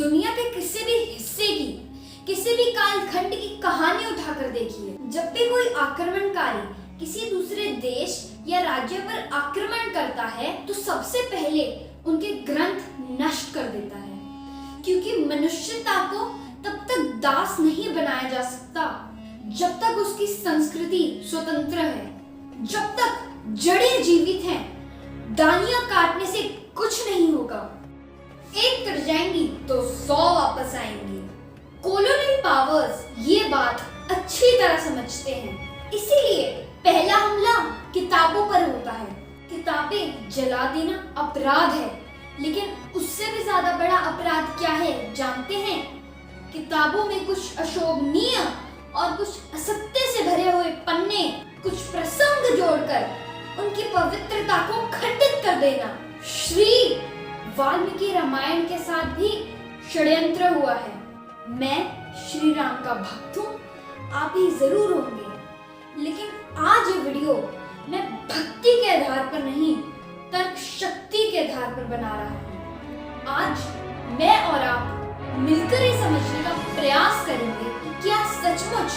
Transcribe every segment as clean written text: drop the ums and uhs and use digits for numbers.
दुनिया के किसी भी हिस्से की, किसी भी कालखंड की कहानी उठाकर देखिए। जब भी कोई आक्रमणकारी किसी दूसरे देश या राज्य पर आक्रमण करता है तो सबसे पहले उनके ग्रंथ नष्ट कर देता है, क्योंकि मनुष्यता को तब तक दास नहीं बनाया जा सकता जब तक उसकी संस्कृति स्वतंत्र है, जब तक जड़ें जीवित हैं। डालियां काटने से कुछ नहीं होगा, एक कट जाएंगी तो 100 वापस आएंगी। कॉलोनियल पावर्स ये बात अच्छी तरह समझते हैं, इसीलिए पहला हमला किताबों पर होता है। किताबें जला देना अपराध है, लेकिन उससे भी ज्यादा बड़ा अपराध क्या है जानते हैं? किताबों में कुछ अशोभनीय और कुछ असत्य से भरे हुए पन्ने, कुछ प्रसंग जोड़कर उनकी पवित्रता को खंडित कर देना। श्री वाल्मीकि रामायण के साथ भी षड्यंत्र हुआ है। मैं श्री राम का भक्त हूँ, आप भी जरूर होंगे, लेकिन आज ये वीडियो मैं भक्ति के आधार पर नहीं, तर्क शक्ति के आधार पर बना रहा हूँ। आज मैं और आप मिलकर ये समझने का प्रयास करेंगे कि क्या सचमुच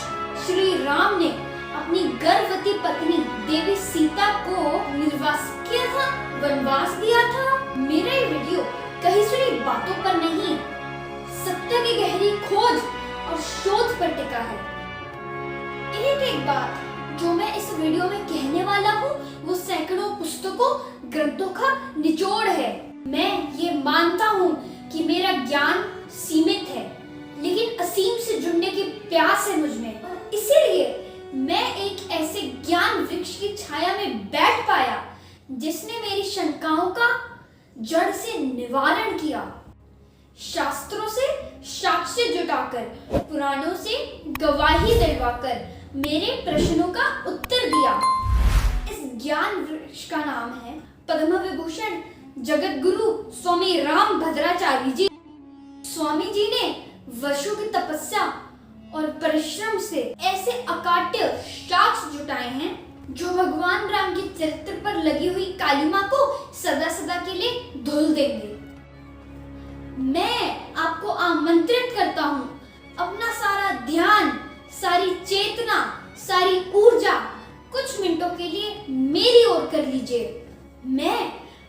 श्री राम ने अपनी गर्भवती पत्नी देवी सीता को निर्वासित किया था, वनवास दिया था? मेरा ये वीडियो कहीं सुनी बातों पर नहीं, सत्य की गहरी खोज और शोध पर टिका है। एक एक बात जो मैं इस वीडियो में कहने वाला हूँ वो सैकड़ों पुस्तकों, ग्रंथों का निचोड़ है। मैं ये मानता हूँ कि मेरा ज्ञान सीमित है, लेकिन असीम से जुड़ने की प्यास है मुझ में, और इसीलिए मैं एक ऐसे ज्ञान वृक्ष की छाया में बैठ पाया जिसने मेरी शंकाओं का जड़ से निवारण किया। शास्त्रों से साक्ष्य जुटाकर, पुराणों से गवाही दिलवाकर मेरे प्रश्नों का उत्तर दिया। इस ज्ञान वृक्ष का नाम है पद्म विभूषण जगत गुरु स्वामी राम भद्राचार्य जी। स्वामी जी ने वर्षों की तपस्या और परिश्रम से ऐसे अकाट्य साक्ष्य जुटाए हैं जो भगवान राम के चरित्र पर लगी हुई कालिमा को सदा सदा के लिए धुल देंगे। मैं आपको आमंत्रित करता हूँ, अपना सारा ध्यान, सारी चेतना, सारी ऊर्जा कुछ मिनटों के लिए मेरी ओर कर लीजिए। मैं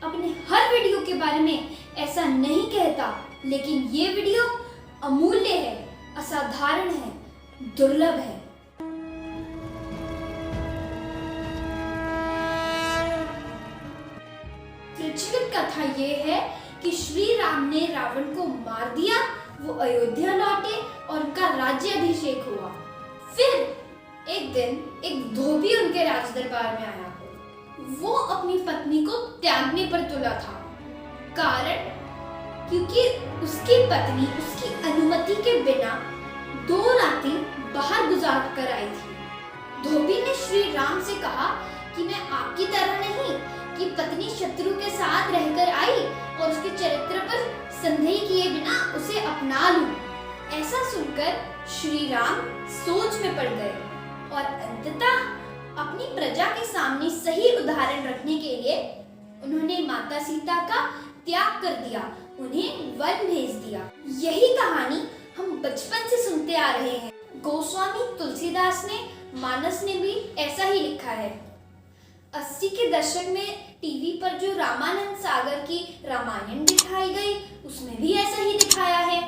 अपने हर वीडियो के बारे में ऐसा नहीं कहता, लेकिन ये वीडियो अमूल्य है, असाधारण है, दुर्लभ है। प्रचलित कथा ये है कि श्री राम ने रावण को मार दिया, वो अयोध्या लौटे और उनका राज्य अभिषेक हुआ। फिर एक दिन एक धोबी उनके राज दरबार में आया। वो अपनी पत्नी को त्यागने पर तुला था। कारण क्योंकि उसकी पत्नी उसकी अनुमति के बिना 2 रातें बाहर गुजार कर आई थी। धोबी ने श्री राम से कहा कि मैं आपकी तरह नहीं कि पत्नी शत्रु के साथ रहकर आई और उसके चरित्र पर संदेह किए बिना उसे अपना लूं। ऐसा सुनकर श्री राम सोच में पड़ गए और अंततः अपनी प्रजा के सामने सही उदाहरण रखने के लिए उन्होंने माता सीता का त्याग कर दिया, उन्हें वन भेज दिया। यही कहानी हम बचपन से सुनते आ रहे हैं। गोस्वामी तुलसीदास ने, मानस ने भी ऐसा ही लिखा है। 80 के दशक में टीवी पर जो रामानंद सागर की रामायण दिखाई गई, उसमें भी ऐसा ही दिखाया है।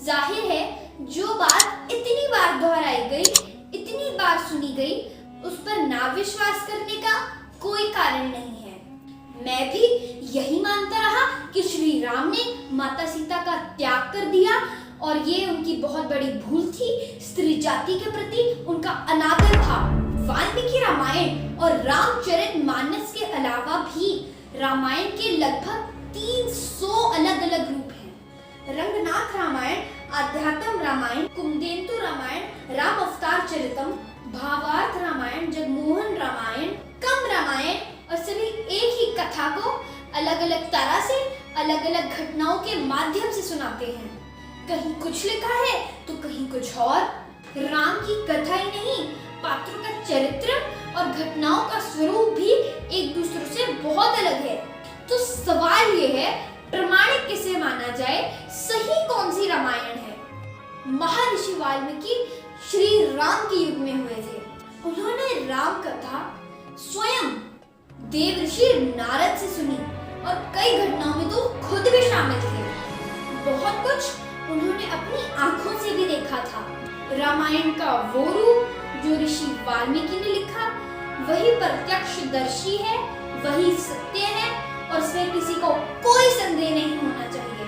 जाहिर है जो बात इतनी बार दोहराई गई, इतनी बार सुनी गई, उस पर ना विश्वास करने का कोई कारण नहीं है। मैं भी यही मानता रहा कि श्री राम ने माता सीता का त्याग कर दिया और ये उनकी बहुत बड़ी भूल थी। स्त्री जाति के प्रति उनका अनादर था। वाल्मीकि रामायण और रामचरितमानस के अलावा भी रामायण के लगभग 300 अलग अलग रूप हैं। रंगनाथ रामायण, आध्यात्म रामायण, कुमदेंतु रामायण, राम अवतार चरितम, भावार्थ रामायण, जगमोहन रामायण, कम रामायण, और सभी एक ही कथा को अलग अलग तरह से, अलग अलग घटनाओं के माध्यम से सुनाते हैं। कहीं कुछ लिखा है तो कहीं कुछ और। राम की कथा ही नहीं, पात्रों का चरित्र और घटनाओं का स्वरूप भी एक दूसरे से बहुत अलग है। तो सवाल ये है प्रमाणिक किसे माना जाए, सही कौन सी रामायण है? महर्षि वाल्मीकि श्री राम के युग में हुए थे। उन्होंने राम कथा स्वयं देवर्षि नारद से सुनी और कई घटनाओं में तो खुद भी शामिल थे। बहुत कुछ उन्होंने अपनी आंखों से भी देखा था। रामायण का वो रूप जो ऋषि वाल्मीकि ने लिखा, वही प्रत्यक्षदर्शी है, वही सत्य है और इसमें किसी को कोई संदेह नहीं होना चाहिए।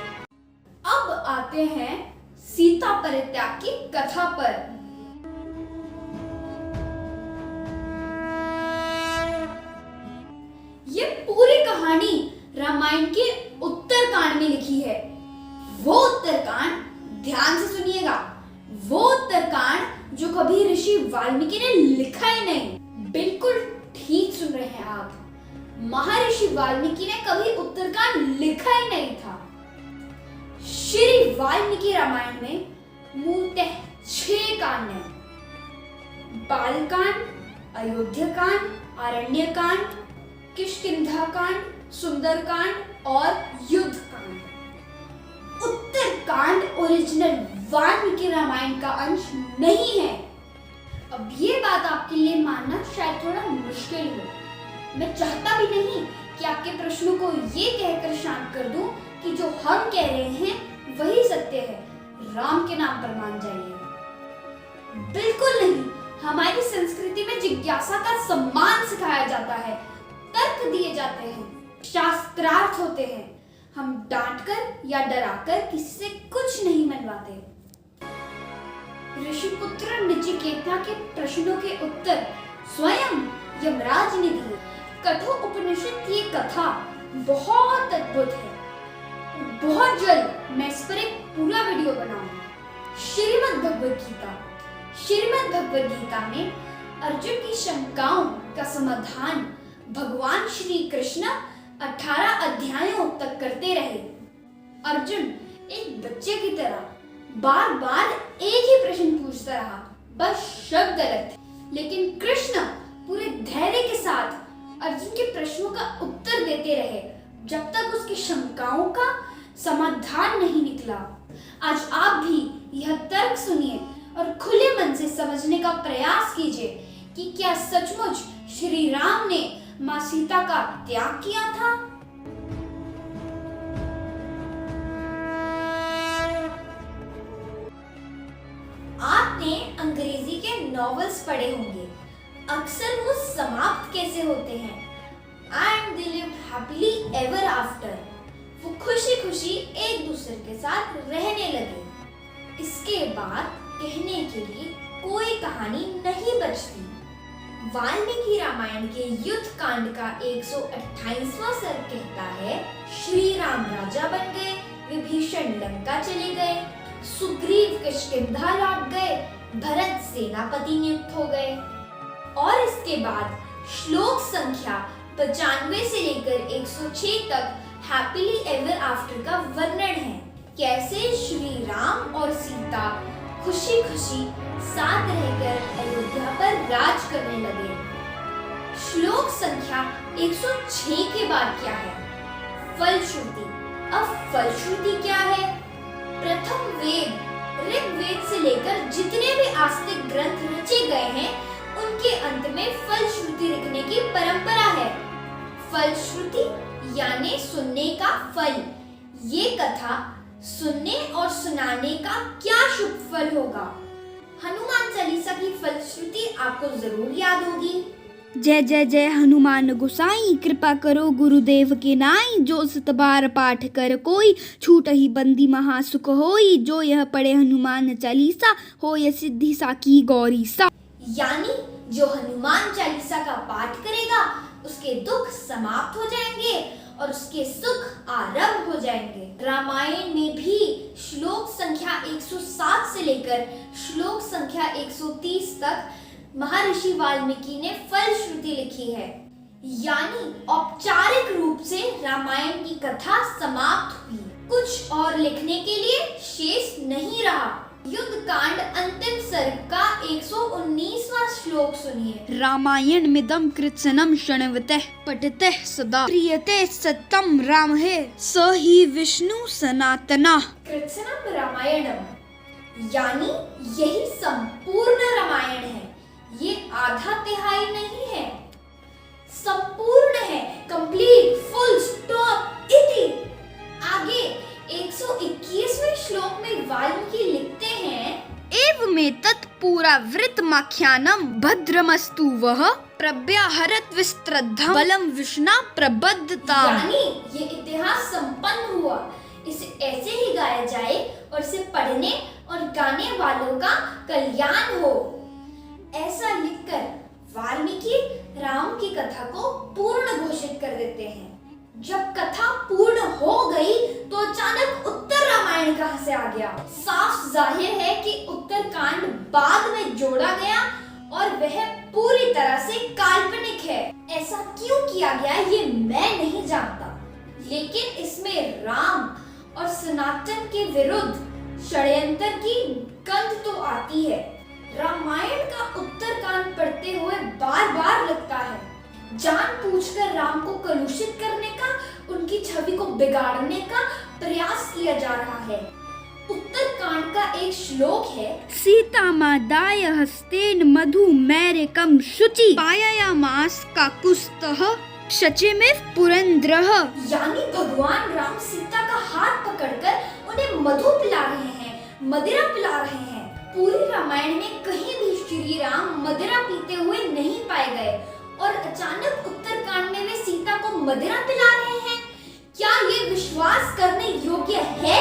अब आते हैं सीता परित्याग की कथा पर। ये पूरी कहानी रामायण के उत्तरकांड में लिखी है। वो उत्तरकांड ध्यान से सुनिएगा, वो उत्तरकांड जो कभी ऋषि वाल्मीकि ने लिखा ही नहीं। बिल्कुल ठीक सुन रहे हैं आप, महर्षि वाल्मीकि ने कभी उत्तरकांड लिखा ही नहीं था। श्री वाल्मीकि रामायण में मूलतः 6 कांड हैं: बालकांड, अयोध्याकांड, आरण्यकांड, किष्किंधा कांड, सुंदरकांड और युद्धकांड। उत्तरकांड ओरिजिनल वाल्मीकि रामायण का अंश नहीं है। अब ये बात आपके लिए मानना शायद थोड़ा मुश्किल हो। मैं चाहता भी नहीं कि आपके प्रश्नों को ये कहकर शांत कर दूं कि जो हम कह रहे हैं वही सत्य है, राम के नाम पर मान जाइए। बिल्कुल नहीं। हमारी संस्कृति में जिज्ञासा का सम्मान सिखाया जाता है, तर्क दिए जाते हैं, शास्त्रार्थ होते हैं। हम डांटकर या डराकर किसी से कुछ नहीं मनवाते। ऋषिपुत्र नचिकेता के प्रश्नों के उत्तर स्वयं यमराज ने दिए। कठोपनिषद की कथा बहुत अद्भुत है। बहुत जल्द मैं इस पर एक पूरा वीडियो बनाऊंगा। श्रीमद् भगवद गीता में अर्जुन की शंकाओं का समाधान भगवान श्री कृष्ण 18 अध्यायों तक करते रहे। अर्जुन एक बच्चे की तरह बार बार एक ही प्रश्न पूछता रहा, बस शब्द गलत थे। लेकिन कृष्ण पूरे धैर्य के साथ अर्जुन के प्रश्नों का उत्तर देते रहे जब तक उसकी शंकाओं का समाधान नहीं निकला। आज आप भी यह तर्क सुनिए और खुले मन से समझने का प्रयास कीजिए कि क्या सचमुच श्री राम ने मां सीता का त्याग किया था। आपने अंग्रेजी के नॉवेल्स पढ़े होंगे। अक्सर वो समाप्त कैसे होते हैं? And they lived happily ever after. वो खुशी खुशी एक दूसरे के साथ रहने लगे। इसके बाद कहने के लिए कोई कहानी नहीं बचती। वाल्मीकि रामायण के युद्ध कांड का 128वां सर्ग कहता है, श्री राम राजा बन गए, विभीषण लंका चले गए, सुग्रीव किष्किंधा लौट गए, भरत सेनापति नियुक्त हो गए। और इसके बाद श्लोक संख्या 95 से लेकर 106 तक हैप्पीली एवर आफ्टर का वर्णन है। कैसे श्री राम और सीता खुशी खुशी साथ रहकर अयोध्या पर राज करने लगे। श्लोक संख्या 106 के बाद क्या है? फलश्रुति। अब फलश्रुति क्या है? प्रथम वेद ऋग्वेद से लेकर जितने भी आस्तिक ग्रंथ रचे गए हैं, उनके अंत में फलश्रुति लिखने की परंपरा है। फलश्रुति यानी सुनने का फल। ये कथा सुनने और सुनाने का क्या शुभ फल होगा? हनुमान चालीसा की फलश्रुति आपको जरूर याद होगी। जय जय जय हनुमान गोसाई, कृपा करो गुरुदेव के नाई। जो 7 बार पाठ कर कोई, छूट ही बंदी महासुख होई। जो यह पढ़े हनुमान चालीसा, हो यह सिद्धि साकी गौरी सा। यानी जो हनुमान चालीसा का पाठ करेगा, उसके दुख समाप्त हो जाएंगे और उसके सुख आरंभ हो जाएंगे। रामायण में भी श्लोक संख्या 107 से लेकर श्लोक संख्या 130 तक महर्षि वाल्मीकि ने फलश्रुति लिखी है। यानी औपचारिक रूप से रामायण की कथा समाप्त हुई। कुछ और लिखने के लिए शेष नहीं रहा। युद्ध कांड अंतिम सर्ग का 119वां श्लोक सुनिए। रामायण मिदं कृत्स्नं शृण्वतः पठतः सदा प्रीयते सत्यं रामः स हि विष्णु सनातनः। कृत्स्नं रामायणम यानी यही संपूर्ण रामायण है। ये आधा तिहाई नहीं है, संपूर्ण है, कंप्लीट, फुल स्टॉप, इति। आगे 121वें श्लोक में वाल्मीकि लिखते हैं, एवमेतत् पुरावृतमाख्यानं भद्रमस्तु वः प्रव्याहरत् विस्तृतं बलं विष्णा प्रबद्धताम्। यानी ये इतिहास संपन्न हुआ, इसे ऐसे ही गाया जाए और इसे पढ़ने और गाने वालों का कल्याण हो। ऐसा लिखकर वाल्मीकि राम की कथा को पूर्ण घोषित कर देते हैं। जब कथा पूर्ण हो गई तो अचानक उत्तर रामायण कहां से आ गया? साफ जाहिर है कि उत्तर कांड बाद में जोड़ा गया और वह पूरी तरह से काल्पनिक है। ऐसा क्यों किया गया ये मैं नहीं जानता, लेकिन इसमें राम और सनातन के विरुद्ध षड्यंत्र की गंध तो आती है। रामायण का उत्तरकांड पढ़ते हुए बार बार लगता है जानबूझकर राम को कलुषित करने का, उनकी छवि को बिगाड़ने का प्रयास किया जा रहा है। उत्तरकांड का एक श्लोक है, सीतामादाय हस्तेन मधु मैरकं शुचि पाययामास काकुत्स्थः शचीमिव पुरंद्रः। यानी भगवान राम सीता का हाथ पकड़कर उन्हें मधु पिला रहे हैं, मदिरा पिला रहे हैं। पूरी रामायण में कहीं भी श्री राम मदिरा पीते हुए नहीं पाए गए और अचानक उत्तरकांड में वे सीता को मदिरा पिला रहे हैं। क्या ये विश्वास करने योग्य है?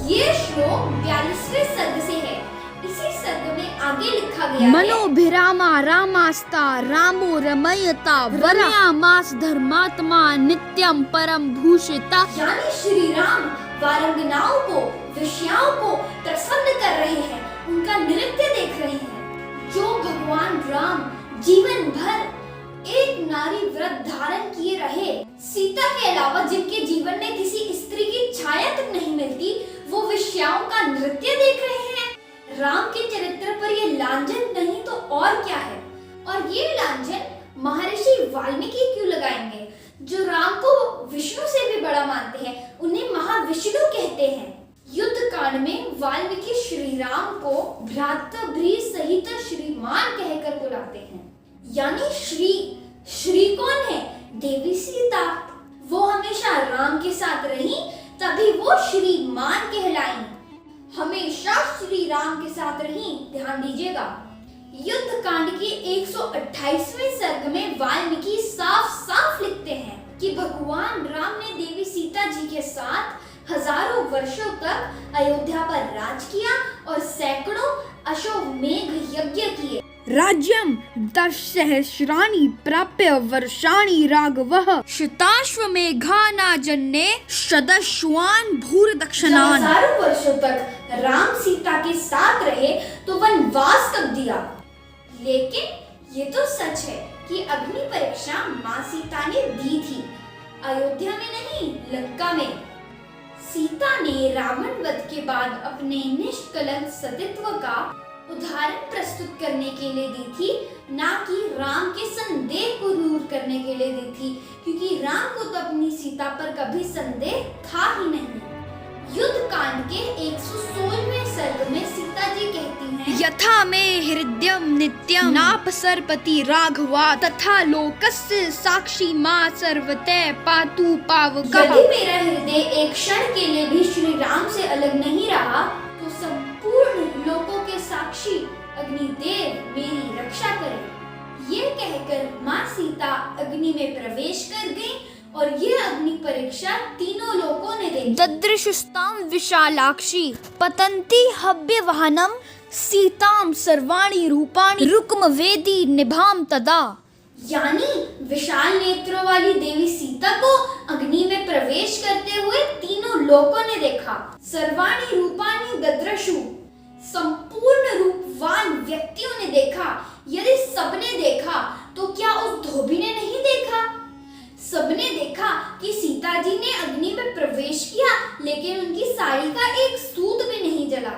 ये श्लोक 42वें सर्ग से है। इसी सर्ग में आगे लिखा गया है, मनोभिरामा रामास्ता रामो रमयता वरयामास धर्मात्मा नित्यं परम भूषिता। यानी श्री राम वारंगनाओं को, विषयाओं को प्रसन्न कर रहे हैं, उनका नृत्य देख रहे हैं। जो भगवान राम जीवन भर एक नारी व्रत धारण किए रहे, सीता के अलावा जिनके जीवन में किसी स्त्री की छाया तक नहीं मिलती, वो विषयाओं का नृत्य देख रहे हैं। राम के चरित्र पर ये लांछन नहीं तो और क्या है? और ये लांछन महर्षि वाल्मीकि क्यों लगाएंगे, जो राम को विष्णु से भी बड़ा मानते हैं, उन्हें महाविष्णु कहते हैं। युद्ध कांड में वाल्मीकि श्री राम को भ्रातृ सहित श्रीमान कहकर बुलाते हैं। यानी श्री कौन है? देवी सीता। वो हमेशा राम के साथ रही, तभी वो श्रीमान कहलाई। हमेशा श्री राम के साथ रही, ध्यान दीजिएगा। युद्ध कांड के 128वें सर्ग में वाल्मीकि साफ साफ लिखते हैं कि भगवान राम ने देवी सीता जी के साथ हजारों वर्षों तक अयोध्या पर राज किया और सैकड़ों अश्वमेध यज्ञ किए। राज्यं दशसहस्राणि प्राप्य वर्षाणि राघवः शताश्वमेघानाजन्ये शतश्वान् भूरिदक्षिणान्। हजारों वर्षों तक राम सीता के साथ रहे तो वनवास कब दिया। लेकिन ये तो सच है कि अग्नि परीक्षा माँ सीता ने दी थी, अयोध्या में नहीं, लंका में। सीता ने रावण वध के बाद अपने निष्कलंक सतीत्व का उदाहरण प्रस्तुत करने के लिए दी थी, ना कि राम के संदेह को दूर करने के लिए दी थी, क्योंकि राम को तो अपनी सीता पर कभी संदेह था ही नहीं। युद्ध कांड के 116वें सर्ग में सीता जी कहती हैं, यथा मे हृदयं नित्यं नापसरपति राघवा तथा लोकस्य साक्षी मां सर्वतः पातु पावकः। यदि मेरा हृदय एक क्षण के लिए भी श्री राम से अलग नहीं रहा तो संपूर्ण लोकों के साक्षी अग्निदेव मेरी रक्षा करे। ये कहकर माँ सीता अग्नि में प्रवेश कर गई और ये अग्नि परीक्षा तीनों लोगों ने देखी। ददृशुस्तां विशालाक्षी पतन्ति हव्यवहनं सीतां सर्वाणि रूपाणि रुक्मवेदी निभाम तदा। यानी विशाल नेत्रों वाली देवी सीता को अग्नि में प्रवेश करते हुए तीनों लोगों ने देखा। सर्वाणि रूपाणि ददृशु, संपूर्ण रूपवान व्यक्तियों ने देखा। यदि सबने देखा तो क्या उस धोबी ने नहीं देखा? सबने देखा कि सीता जी ने अग्नि में प्रवेश किया, लेकिन उनकी साड़ी का एक सूत भी नहीं जला।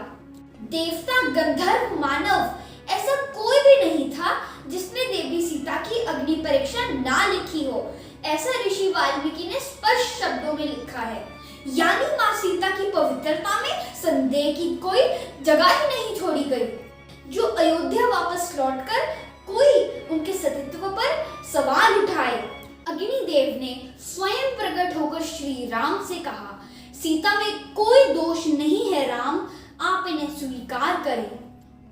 देवता, गंधर्व, मानव ऐसा कोई भी नहीं था जिसने देवी सीता की अग्नि परीक्षा ना लिखी हो। ऐसा ऋषि वाल्मीकि ने स्पष्ट शब्दों में लिखा है। यानी माँ सीता की पवित्रता में संदेह की कोई जगह ही नहीं छोड़ी गई। जो अयोध्या वापस लौटकर कोई उनके सतीत्व पर सवाल उठाए। अग्निदेव ने स्वयं प्रकट होकर श्री राम से कहा, सीता में कोई दोष नहीं है राम, आप इन्हें स्वीकार करें।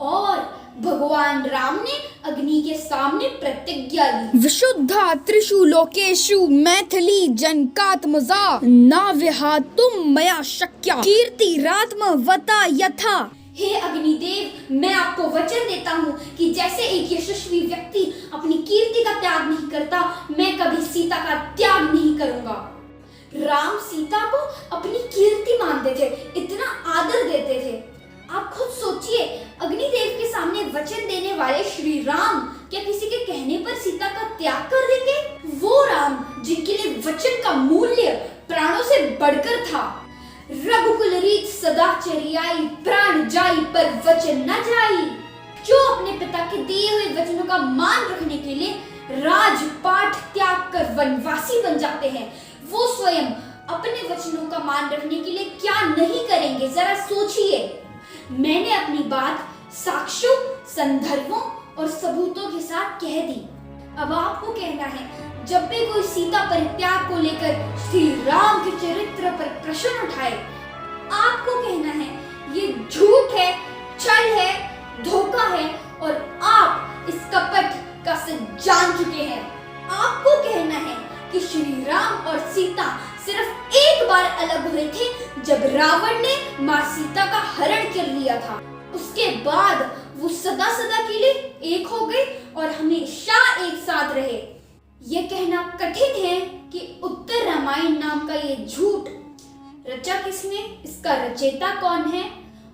और भगवान राम ने अग्नि के सामने प्रतिज्ञा ली, विशुद्धा त्रिषु लोकेषु मैथिली जनकात्मजा न विहातुम मया शक्या कीर्तिरात्मवता यथा। हे अग्निदेव, मैं आपको वचन देता हूँ कि जैसे एक यशस्वी व्यक्ति अपनी कीर्ति का त्याग नहीं करता, मैं कभी सीता का त्याग नहीं करूंगा। राम सीता को अपनी कीर्ति मानते थे, इतना आदर देते थे। आप खुद सोचिए, अग्निदेव के सामने वचन देने वाले श्री राम क्या किसी के कहने पर सीता का त्याग कर देंगे? वो राम जिनके लिए वचन का मूल्य प्राणों से बढ़कर था। रघुकुल रीत सदा चरियाई, प्राण जाई पर वचन न जाई। जो अपने पिता के दिए हुए वचनों का मान रखने के लिए राजपाट त्याग कर वनवासी बन जाते हैं, वो स्वयं अपने वचनों का मान रखने के लिए क्या नहीं करेंगे, जरा सोचिए। मैंने अपनी बात साक्ष्यों, संदर्भों और सबूतों के साथ कह दी। अब आपको कहना है, जब भी कोई सीता परित्याग को लेकर श्री राम के चरित्र पर प्रश्न उठाए, आपको कहना है ये झूठ है, छल है, धोखा है और आप इस कपट का सच जान चुके हैं। आपको कहना है कि श्री राम और सीता सिर्फ एक बार अलग हुए थे जब रावण ने माँ सीता का हरण कर लिया था। उसके बाद वो सदा सदा के लिए एक हो गए और हमेशा एक साथ रहे। ये कहना कठिन है कि उत्तर रामायण नाम का ये झूठ रचा किसने, इसका रचयिता कौन है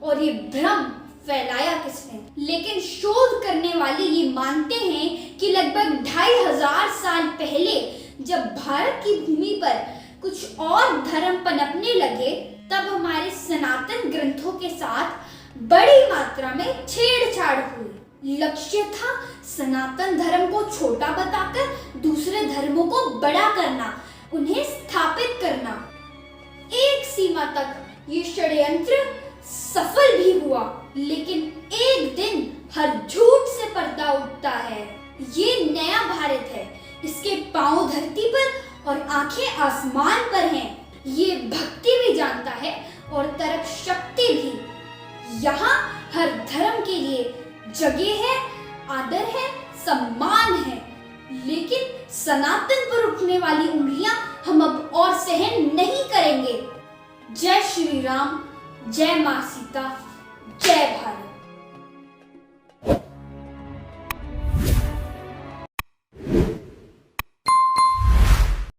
और ये भ्रम फैलाया किसने। लेकिन शोध करने वाले ये मानते हैं कि लगभग 2500 साल पहले जब भारत की भूमि पर कुछ और धर्म पनपने लगे, तब हमारे सनातन ग्रंथों के साथ बड़ी मात्रा में छेड़छाड़ हुई। लक्ष्य था सनातन धर्म को छोटा बताकर दूसरे धर्मों को बड़ा करना, उन्हें स्थापित करना। एक सीमा तक ये षड्यंत्र सफल भी हुआ, लेकिन एक दिन हर झूठ से पर्दा उठता है। ये नया भारत है, इसके पांव धरती पर और आंखें आसमान पर हैं। ये भक्ति भी जानता है और तर्क शक्ति भी। यहाँ हर धर्म के लिए जगह है, आदर है, सम्मान है। लेकिन सनातन पर उठने वाली उंगलियां हम अब और सहन नहीं करेंगे। जय श्री राम, जय मां सीता।